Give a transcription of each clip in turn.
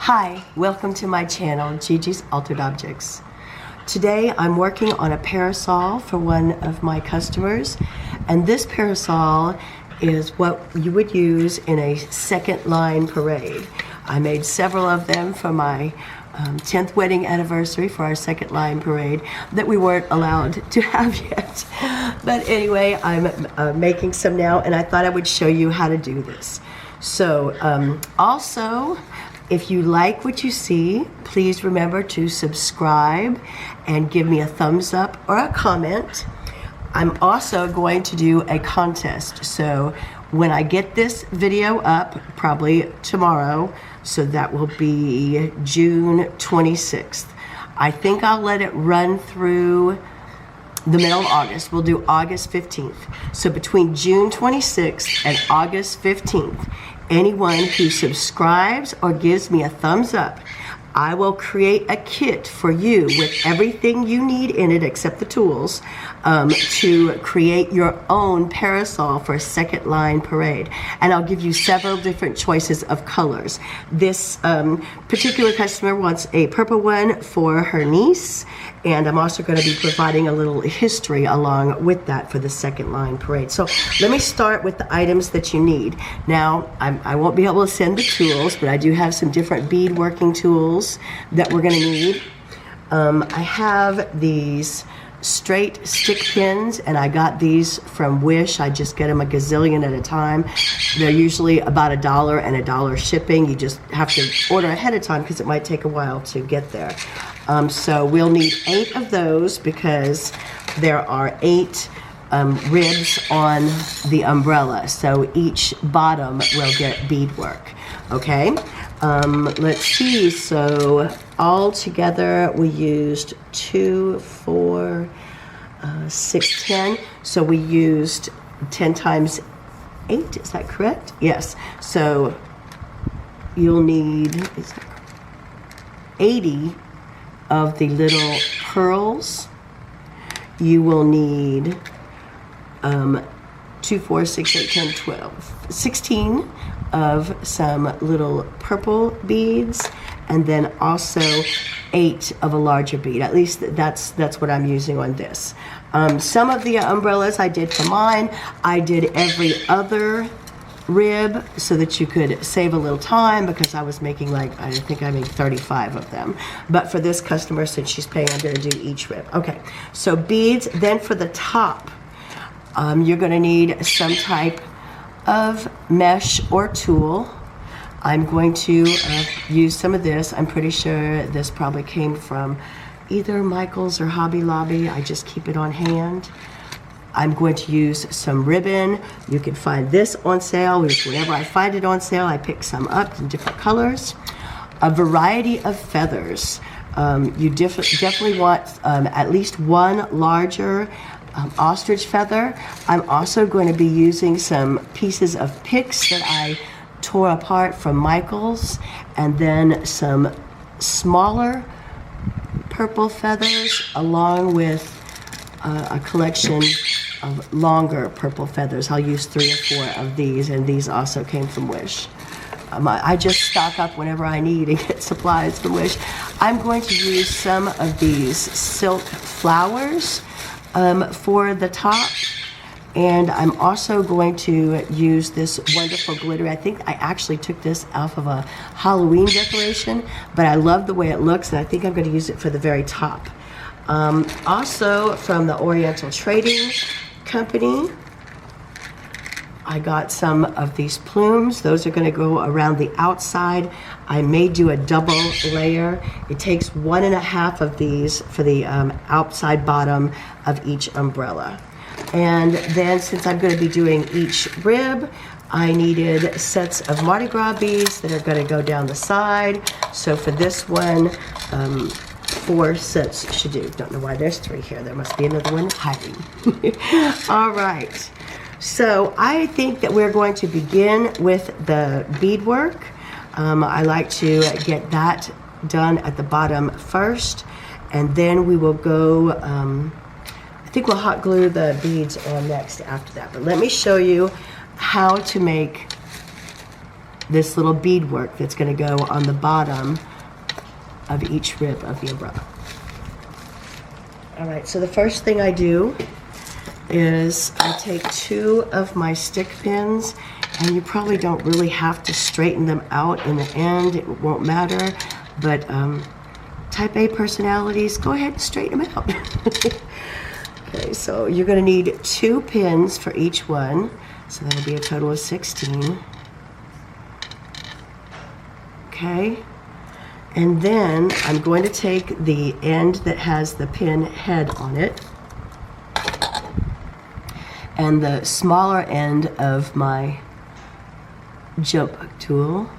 Hi, welcome to my channel, Gigi's Altered Objects. Today I'm working on a parasol for one of my customers, and this parasol is what you would use in a second line parade. I made several of them for my 10th wedding anniversary for our second line parade that we weren't allowed to have yet. But anyway, I'm making some now, and I thought I would show you how to do this. So also, if you like what you see, please remember to subscribe and give me a thumbs up or a comment. I'm also going to do a contest. So when I get this video up, probably tomorrow, so that will be June 26th. I think I'll let it run through the middle of August. We'll do August 15th. So between June 26th and August 15th, anyone who subscribes or gives me a thumbs up, I will create a kit for you with everything you need in it except the tools to create your own parasol for a second line parade. And I'll give you several different choices of colors. This particular customer wants a purple one for her niece, and I'm also going to be providing a little history along with that for the second line parade. So let me start with the items that you need. Now, I won't be able to send the tools, but I do have some different bead working tools that we're going to need. I have these straight stick pins, and I got these from Wish. I just get them a gazillion at a time. They're usually about $1 and $1 shipping. You just have to order ahead of time because it might take a while to get there. So we'll need 8 of those because there are 8 ribs on the umbrella. So each bottom will get beadwork. Okay, let's see. So all together we used 2, 4, 6, 10. So we used 10 times 8. Is that correct? Yes. So you'll need 80 of the little pearls. You will need 2, 4, 6, 8, 10, 12, 16 of some little purple beads, and then also 8 of a larger bead. At least that's what I'm using on this. Some of the umbrellas I did for mine, I did every other rib so that you could save a little time, because I was making, like, I think I made 35 of them. But for this customer, since she's paying, I'm going to do each rib. Okay, so beads. Then for the top, you're going to need some type of mesh or tool. I'm going to use some of this. I'm pretty sure this probably came from either Michael's or Hobby Lobby. I just keep it on hand. I'm going to use some ribbon. You can find this on sale. Whenever I find it on sale, I pick some up in different colors. A variety of feathers. You definitely want at least one larger ostrich feather. I'm also going to be using some pieces of picks that I tore apart from Michael's, and then some smaller purple feathers along with a collection of longer purple feathers. I'll use 3 or 4 of these, and these also came from Wish. I just stock up whenever I need and get supplies from Wish. I'm going to use some of these silk flowers for the top, and I'm also going to use this wonderful glitter. I think I actually took this off of a Halloween decoration, but I love the way it looks, and I think I'm going to use it for the very top. Also from the Oriental Trading Company, I got some of these plumes. Those are going to go around the outside. I may do a double layer. It takes 1.5 of these for the outside bottom of each umbrella. And then, since I'm going to be doing each rib, I needed sets of Mardi Gras beads that are going to go down the side. So for this one, 4 sets should do. Don't know why there's 3 here. There must be another one hiding. All right. So I think that we're going to begin with the beadwork. I like to get that done at the bottom first, and then we will go, I think we'll hot glue the beads on next after that. But let me show you how to make this little beadwork that's going to go on the bottom of each rib of the umbrella. All right, so the first thing I do is I take 2 of my stick pins, and you probably don't really have to straighten them out in the end. It won't matter, but type A personalities, go ahead and straighten them out. Okay, so you're going to need 2 pins for each one, so that'll be a total of 16. Okay, and then I'm going to take the end that has the pin head on it and the smaller end of my jump hook tool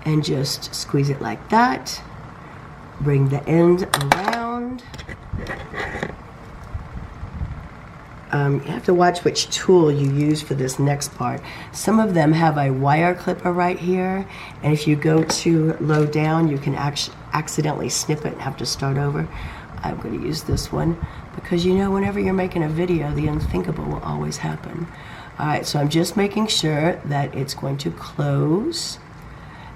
and just squeeze it like that. Bring the end around. You have to watch which tool you use for this next part. Some of them have a wire clipper right here, and if you go too low down, you can accidentally snip it and have to start over. I'm going to use this one because, you know, whenever you're making a video, the unthinkable will always happen. All right, so I'm just making sure that it's going to close,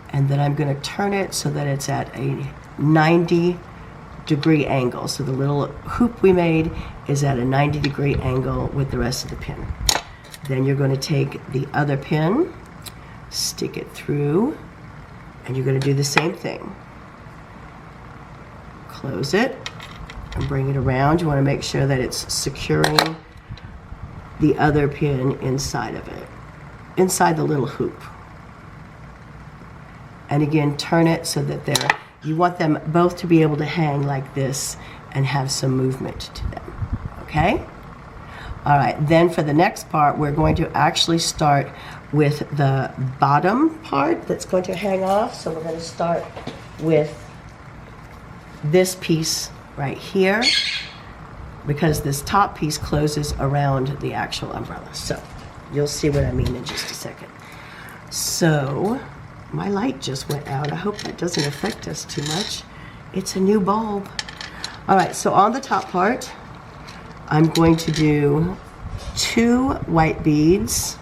and then I'm going to turn it so that it's at a 90-degree angle. So the little hoop we made is at a 90-degree angle with the rest of the pin. Then you're going to take the other pin, stick it through, and you're going to do the same thing. Close it and bring it around. You want to make sure that it's securing the other pin inside of it, inside the little hoop. And again, turn it so that you want them both to be able to hang like this and have some movement to them. Okay? All right, then for the next part, we're going to actually start with the bottom part that's going to hang off. So we're going to start with this piece right here, because this top piece closes around the actual umbrella. So you'll see what I mean in just a second. So my light just went out. I hope that doesn't affect us too much. It's a new bulb. All right, so on the top part, I'm going to do 2 white beads,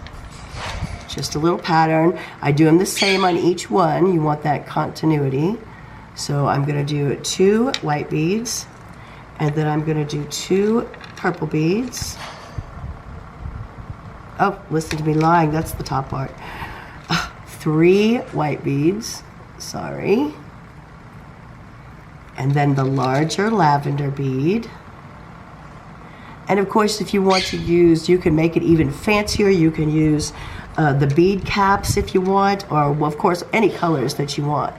just a little pattern. I do them the same on each one. You want that continuity. So I'm going to do 2 white beads, and then I'm going to do 2 purple beads. Oh, listen to me lying. That's the top part. 3 white beads. Sorry. And then the larger lavender bead. And of course, if you want to use, you can make it even fancier. You can use the bead caps if you want, or well, of course, any colors that you want.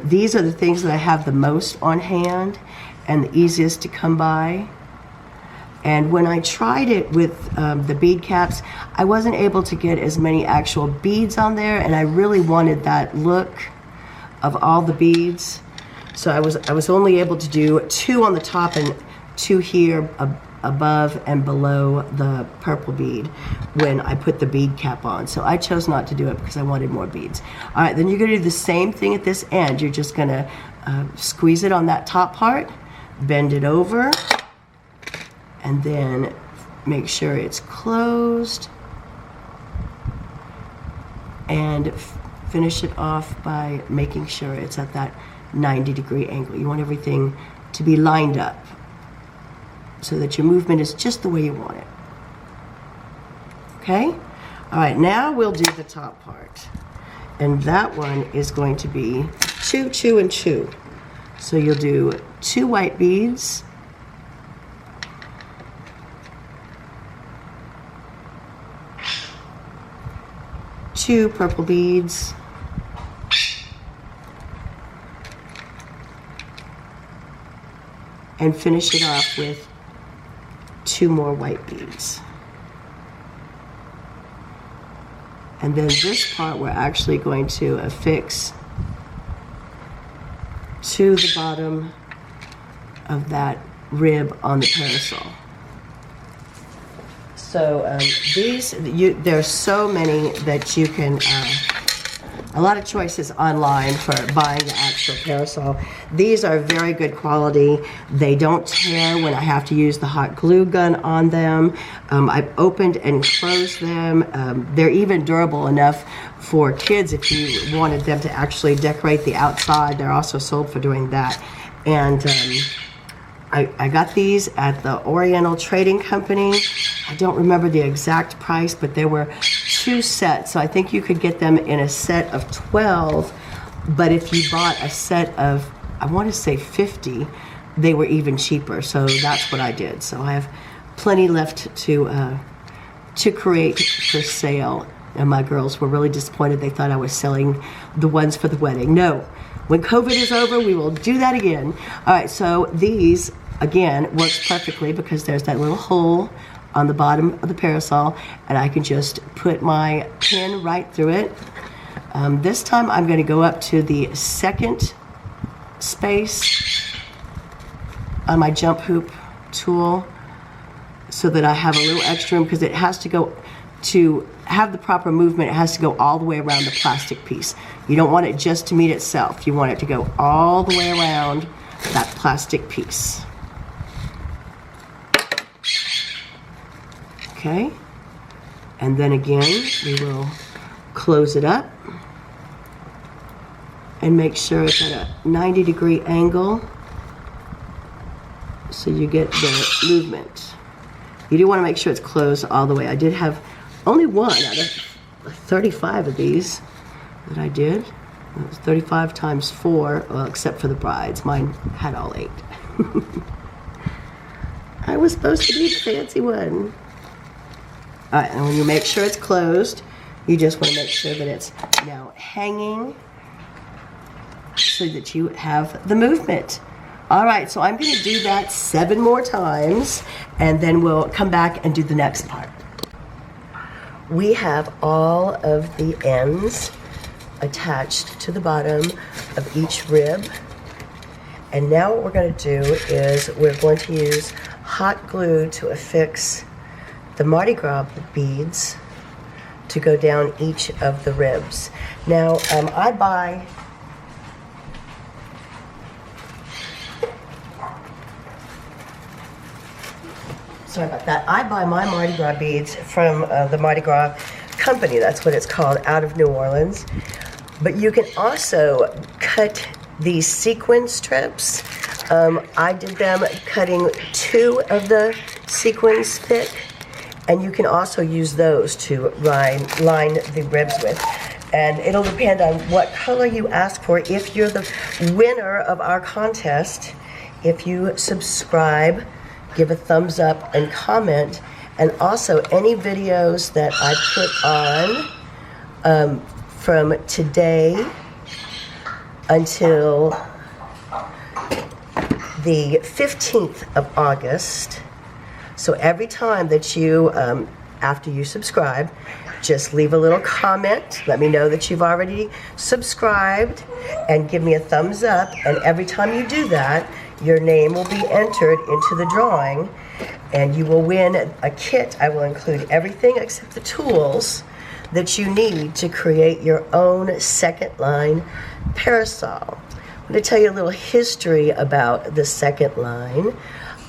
These are the things that I have the most on hand and the easiest to come by. And when I tried it with the bead caps, I wasn't able to get as many actual beads on there, and I really wanted that look of all the beads. So I was only able to do 2 on the top and 2 here above and below the purple bead when I put the bead cap on. So I chose not to do it because I wanted more beads. All right, then you're going to do the same thing at this end. You're just going to squeeze it on that top part, bend it over, and then make sure it's closed, and finish it off by making sure it's at that 90-degree angle. You want everything to be lined up so that your movement is just the way you want it. Okay? All right, now we'll do the top part. And that one is going to be 2, 2, and 2. So you'll do 2 white beads, 2 purple beads, and finish it off with 2 more white beads. And then this part we're actually going to affix to the bottom of that rib on the parasol. So there's so many that you can a lot of choices online for buying the actual parasol. These are very good quality. They don't tear when I have to use the hot glue gun on them. I've opened and closed them. They're even durable enough for kids if you wanted them to actually decorate the outside. They're also sold for doing that. And I got these at the Oriental Trading Company. I don't remember the exact price, but there were 2 sets. So I think you could get them in a set of 12. But if you bought a set of, I want to say 50, they were even cheaper. So that's what I did. So I have plenty left to create for sale. And my girls were really disappointed. They thought I was selling the ones for the wedding. No, when COVID is over, we will do that again. All right, so these, again, works perfectly because there's that little hole on the bottom of the parasol, and I can just put my pin right through it. This time I'm going to go up to the second space on my jump hoop tool so that I have a little extra room, because it has to go, to have the proper movement, it has to go all the way around the plastic piece. You don't want it just to meet itself. You want it to go all the way around that plastic piece. Okay, and then again, we will close it up and make sure it's at a 90-degree angle so you get the movement. You do want to make sure it's closed all the way. I did have only one out of 35 of these that I did. It was 35 times 4, well, except for the brides. Mine had all 8. I was supposed to be the fancy one. All right, and when you make sure it's closed, you just want to make sure that it's now hanging so that you have the movement. All right, so I'm going to do that 7 more times, and then we'll come back and do the next part. We have all of the ends attached to the bottom of each rib. And now what we're going to do is we're going to use hot glue to affix the Mardi Gras beads to go down each of the ribs. Now, I buy sorry about that. I buy my Mardi Gras beads from the Mardi Gras company. That's what it's called, out of New Orleans. But you can also cut these sequin strips. I did them cutting 2 of the sequins thick, and you can also use those to line the ribs with. And it'll depend on what color you ask for. If you're the winner of our contest, if you subscribe, give a thumbs up and comment, and also any videos that I put on from today until the 15th of August. So every time that you, after you subscribe, just leave a little comment, let me know that you've already subscribed, and give me a thumbs up, and every time you do that, your name will be entered into the drawing, and you will win a kit. I will include everything except the tools that you need to create your own second line parasol. I'm going to tell you a little history about the second line.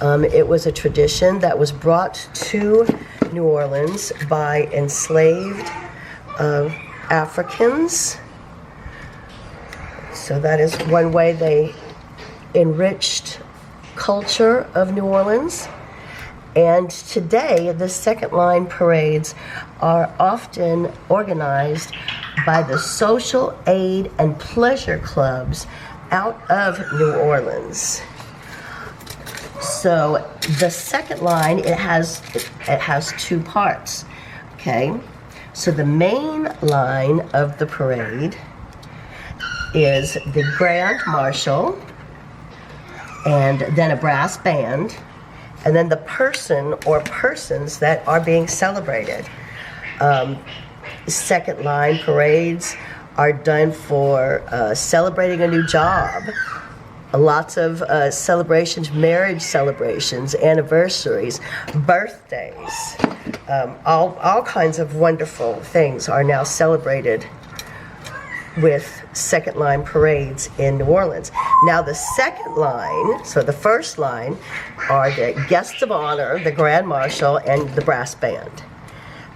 It was a tradition that was brought to New Orleans by enslaved Africans. So that is one way they enriched culture of New Orleans. And today, the second line parades are often organized by the social aid and pleasure clubs out of New Orleans. So the second line, it has 2 parts, okay? So the main line of the parade is the Grand Marshal, and then a brass band, and then the person or persons that are being celebrated. Second line parades are done for celebrating a new job. Lots of celebrations, marriage celebrations, anniversaries, birthdays, all kinds of wonderful things are now celebrated with second line parades in New Orleans. Now the second line, so the first line are the guests of honor, the Grand Marshal, and the brass band.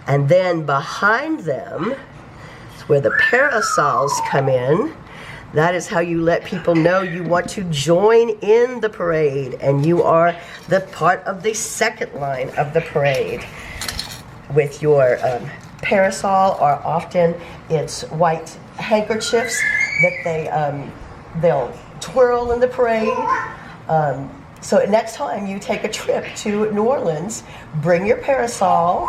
And then behind them is where the parasols come in. That is how you let people know you want to join in the parade and you are the part of the second line of the parade. With your parasol, or often it's white handkerchiefs that they'll twirl in the parade. So next time you take a trip to New Orleans, bring your parasol,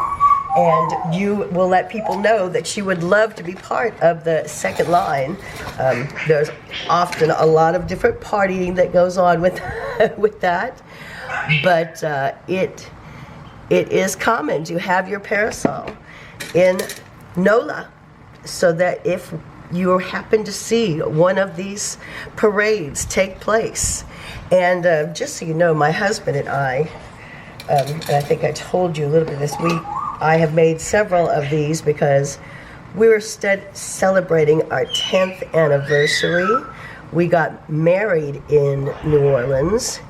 and you will let people know that you would love to be part of the second line. There's often a lot of different partying that goes on with with that, but it is common to have your parasol in NOLA, so that if you happen to see one of these parades take place, and just so you know, my husband and I think I told you a little bit this week, I have made several of these because we were celebrating our 10th anniversary. We got married in New Orleans,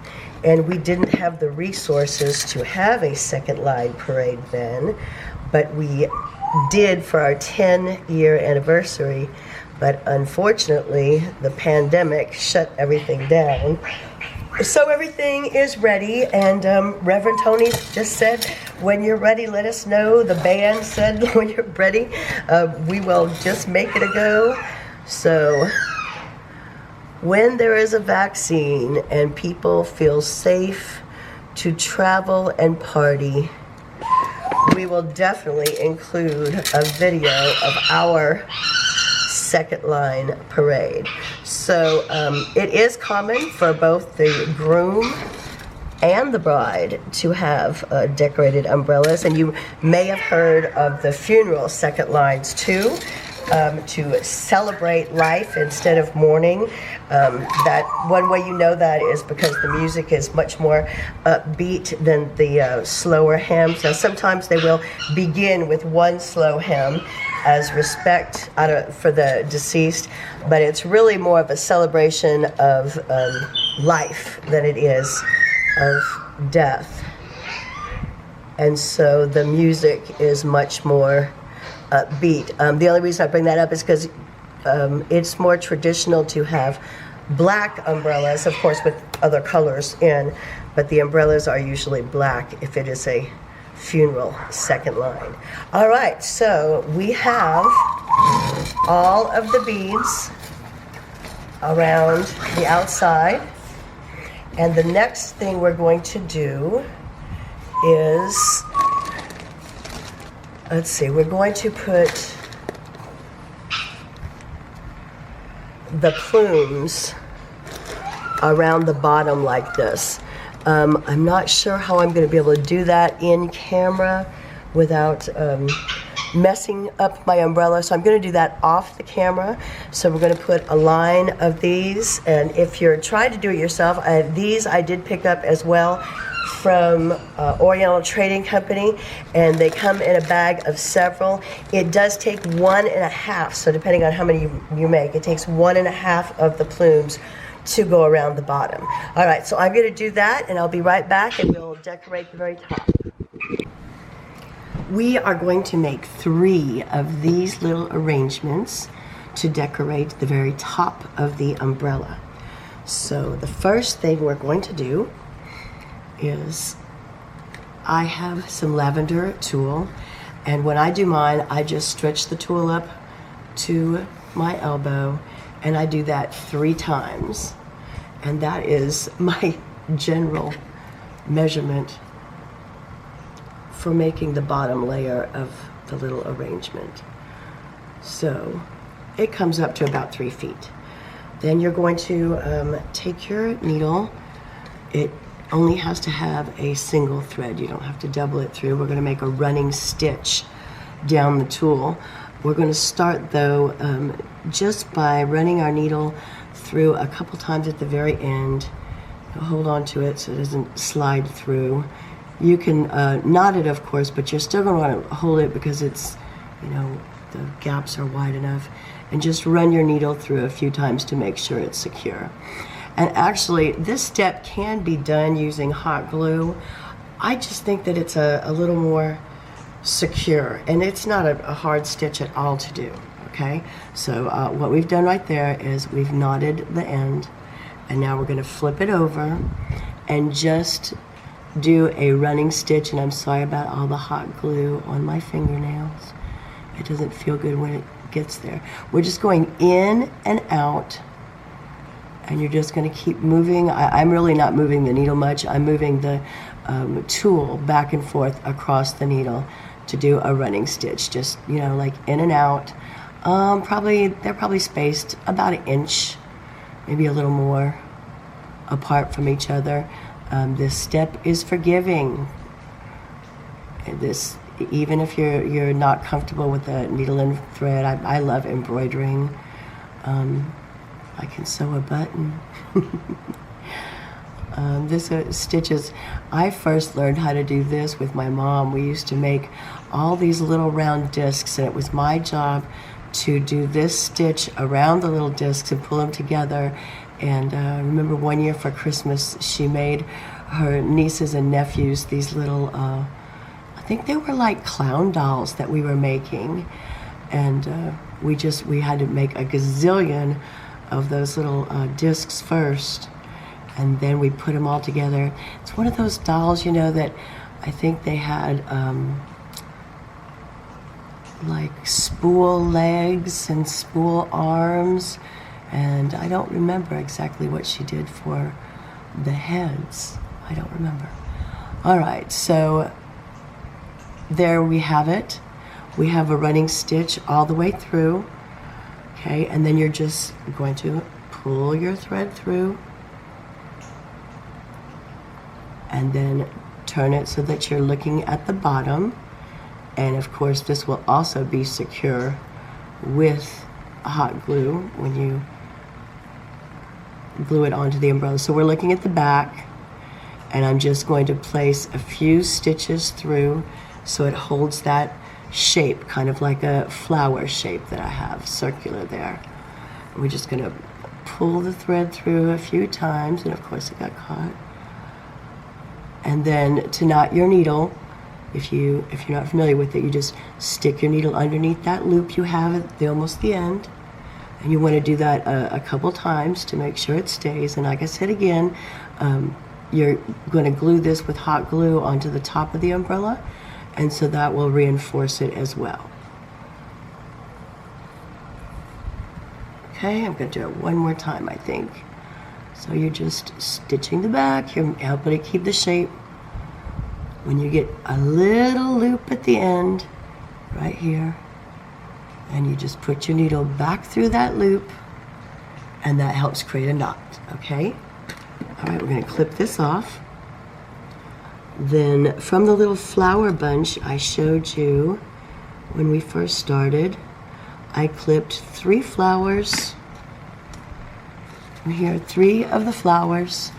and we didn't have the resources to have a second line parade then, but we did for our 10-year anniversary. But unfortunately, the pandemic shut everything down. So everything is ready, and Reverend Tony just said, when you're ready, let us know. The band said, when you're ready, we will just make it a go. So when there is a vaccine and people feel safe to travel and party, we will definitely include a video of our second line parade. So it is common for both the groom and the bride to have decorated umbrellas, and you may have heard of the funeral second lines too, to celebrate life instead of mourning. That one way you know that is because the music is much more upbeat than the slower hymns. Now sometimes they will begin with one slow hymn as respect for the deceased, but it's really more of a celebration of life than it is of death. And so the music is much more upbeat. The only reason I bring that up is because it's more traditional to have black umbrellas, of course with other colors in, but the umbrellas are usually black if it is a funeral second line. All right, so we have all of the beads around the outside, and the next thing we're going to do is, let's see, we're going to put the plumes around the bottom like this. I'm not sure how I'm going to be able to do that in camera without messing up my umbrella, so I'm going to do that off the camera. So we're going to put a line of these, and if you're trying to do it yourself, these I did pick up as well from Oriental Trading Company, and they come in a bag of several. It does take 1.5, so depending on how many you make, it takes 1.5 of the plumes to go around the bottom. All right, so I'm going to do that, and I'll be right back, and we'll decorate the very top. We are going to make 3 of these little arrangements to decorate the very top of the umbrella. So the first thing we're going to do is, I have some lavender tulle, and when I do mine, I just stretch the tulle up to my elbow, and I do that 3 times, and that is my general measurement for making the bottom layer of the little arrangement. So it comes up to about 3 feet. Then you're going to take your needle. It only has to have a single thread. You don't have to double it through. We're going to make a running stitch down the tulle. We're going to start though just by running our needle through a couple times at the very end. Hold on to it so it doesn't slide through. You can knot it, of course, but you're still going to want to hold it because it's, you know, the gaps are wide enough. and just run your needle through a few times to make sure it's secure. And actually, this step can be done using hot glue. I just think that it's a little more secure, and it's not a hard stitch at all to do, okay? So what we've done right there is we've knotted the end, and now we're gonna flip it over and just do a running stitch. And I'm sorry about all the hot glue on my fingernails. It doesn't feel good when it gets there. We're just going in and out, and you're just going to keep moving. I'm really not moving the needle much. I'm moving the tool back and forth across the needle to do a running stitch. Just, you know, like in and out. They're probably spaced about 1 inch, maybe a little more apart from each other. This step is forgiving. This, even if you're not comfortable with the needle and thread, I love embroidering. I can sew a button. This stitches. I first learned how to do this with my mom. We used to make all these little round discs, and it was my job to do this stitch around the little discs and pull them together. And I remember one year for Christmas, she made her nieces and nephews these little, I think they were like clown dolls that we were making. And we had to make a gazillion of those little discs first. And then we put them all together. It's one of those dolls, you know, that I think they had like spool legs and spool arms. And I don't remember exactly what she did for the heads. I don't remember. All right, so there we have it. We have a running stitch all the way through. Okay, and then you're just going to pull your thread through and then turn it so that you're looking at the bottom. And of course, this will also be secure with hot glue when you glue it onto the umbrella. So we're looking at the back, and I'm just going to place a few stitches through so it holds that shape, kind of like a flower shape that I have circular there. We're just going to pull the thread through a few times, and of course it got caught. And then to knot your needle, if you're not familiar with it, you just stick your needle underneath that loop you have at almost the end. And you want to do that a couple times to make sure it stays. And like I said again, you're going to glue this with hot glue onto the top of the umbrella, and so that will reinforce it as well. Okay, I'm going to do it one more time, I think. So you're just stitching the back, you're helping to keep the shape. When you get a little loop at the end, right here, and you just put your needle back through that loop, and that helps create a knot, okay? All right, we're gonna clip this off. Then from the little flower bunch I showed you when we first started, I clipped 3 flowers. Here, 3 of the flowers,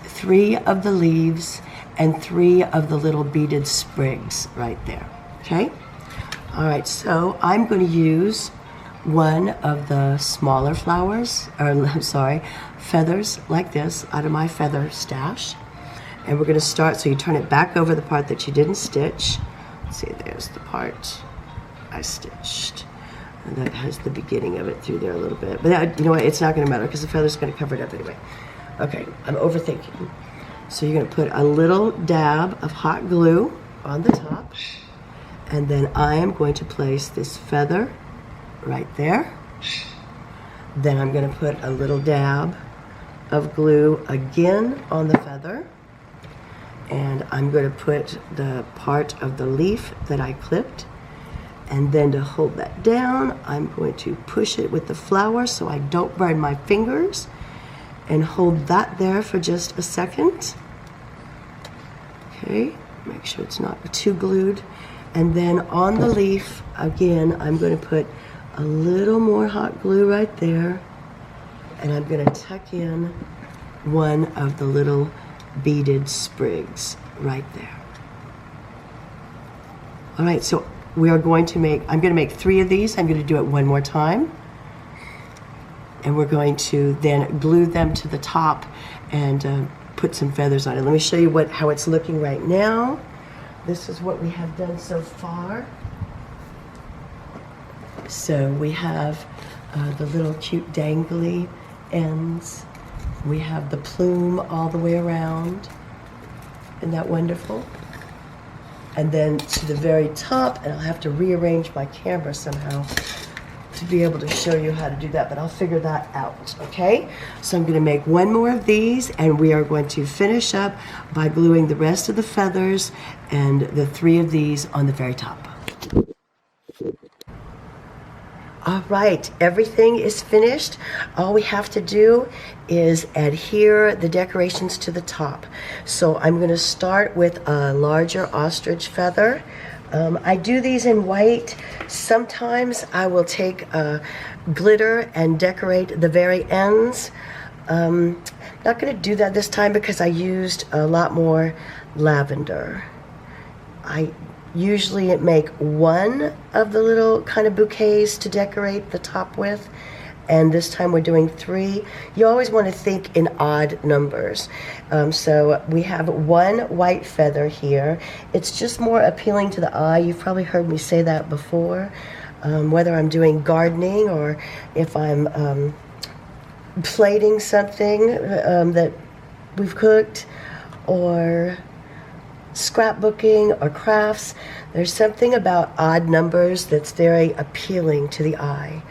3 of the leaves, and 3 of the little beaded sprigs right there, okay? All right, so I'm going to use one of the smaller flowers, or I'm sorry, feathers like this out of my feather stash. And we're going to start, so you turn it back over the part that you didn't stitch. Let's see, there's the part I stitched. And that has the beginning of it through there a little bit. But that, you know what, it's not going to matter because the feather's going to cover it up anyway. Okay, I'm overthinking. So you're going to put a little dab of hot glue on the top. And then I am going to place this feather right there. Then I'm going to put a little dab of glue again on the feather. And I'm going to put the part of the leaf that I clipped. And then to hold that down, I'm going to push it with the flower so I don't burn my fingers. And hold that there for just a second. Okay, make sure it's not too glued. And then on the leaf, again, I'm going to put a little more hot glue right there. And I'm going to tuck in one of the little beaded sprigs right there. All right, so we are going to make, I'm going to make 3 of these. I'm going to do it one more time. and we're going to then glue them to the top and put some feathers on it. Let me show you how it's looking right now. This is what we have done so far. So we have the little cute dangly ends. We have the plume all the way around. Isn't that wonderful? And then to the very top, and I'll have to rearrange my camera somehow to be able to show you how to do that, but I'll figure that out, okay? So I'm gonna make one more of these, and we are going to finish up by gluing the rest of the feathers and the 3 of these on the very top. All right, everything is finished. All we have to do is adhere the decorations to the top. So I'm gonna start with a larger ostrich feather. I do these in white. Sometimes I will take glitter and decorate the very ends. Not gonna do that this time because I used a lot more lavender. I usually make one of the little kind of bouquets to decorate the top with, and this time we're doing 3. You always want to think in odd numbers. So we have 1 white feather here. It's just more appealing to the eye. You've probably heard me say that before, whether I'm doing gardening or if I'm plating something that we've cooked, or scrapbooking or crafts. There's something about odd numbers that's very appealing to the eye.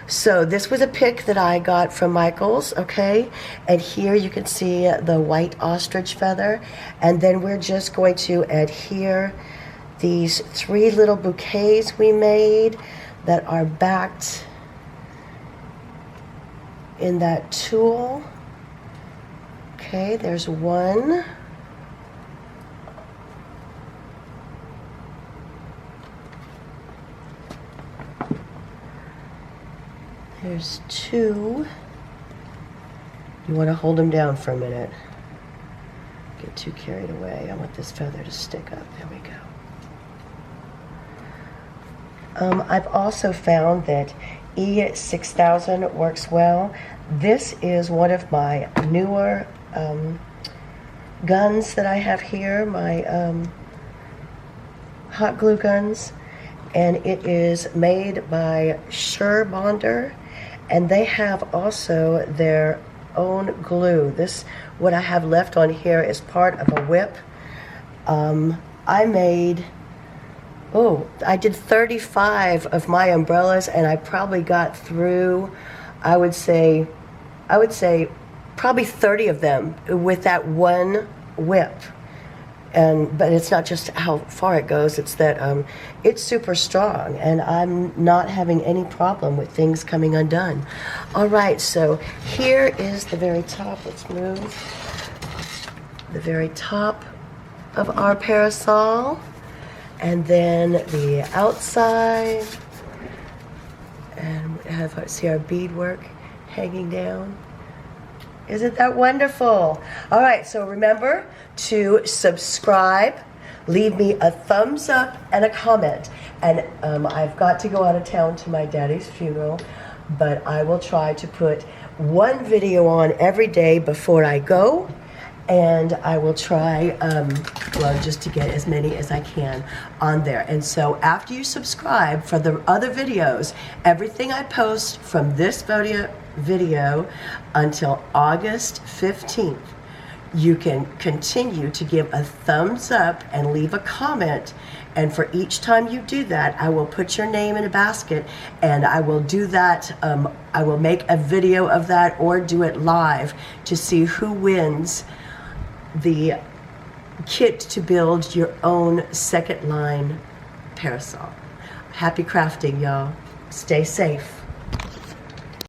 So this was a pick that I got from Michael's, okay? And here you can see the white ostrich feather. And then we're just going to adhere these 3 little bouquets we made that are backed in that tulle. Okay, there's 1. There's 2. You want to hold them down for a minute. Get too carried away. I want this feather to stick up. There we go. I've also found that E6000 works well. This is one of my newer guns that I have here, my hot glue guns. And it is made by Sure Bonder. And they have also their own glue. This, what I have left on here, is part of a whip. I did 35 of my umbrellas, and I probably got through, I would say probably 30 of them with that one whip. But it's not just how far it goes, it's that it's super strong, and I'm not having any problem with things coming undone. All right, so here is the very top. Let's move. The very top of our parasol, and then the outside, and we have, see our beadwork hanging down. Isn't that wonderful? All right, so remember to subscribe, leave me a thumbs up and a comment. And I've got to go out of town to my daddy's funeral, but I will try to put 1 video on every day before I go. And I will try, just to get as many as I can on there. And so after you subscribe for the other videos, everything I post from this video until August 15th, you can continue to give a thumbs up and leave a comment. And for each time you do that, I will put your name in a basket, and I will do that. I will make a video of that or do it live to see who wins the kit to build your own second line parasol. Happy crafting, y'all. Stay safe.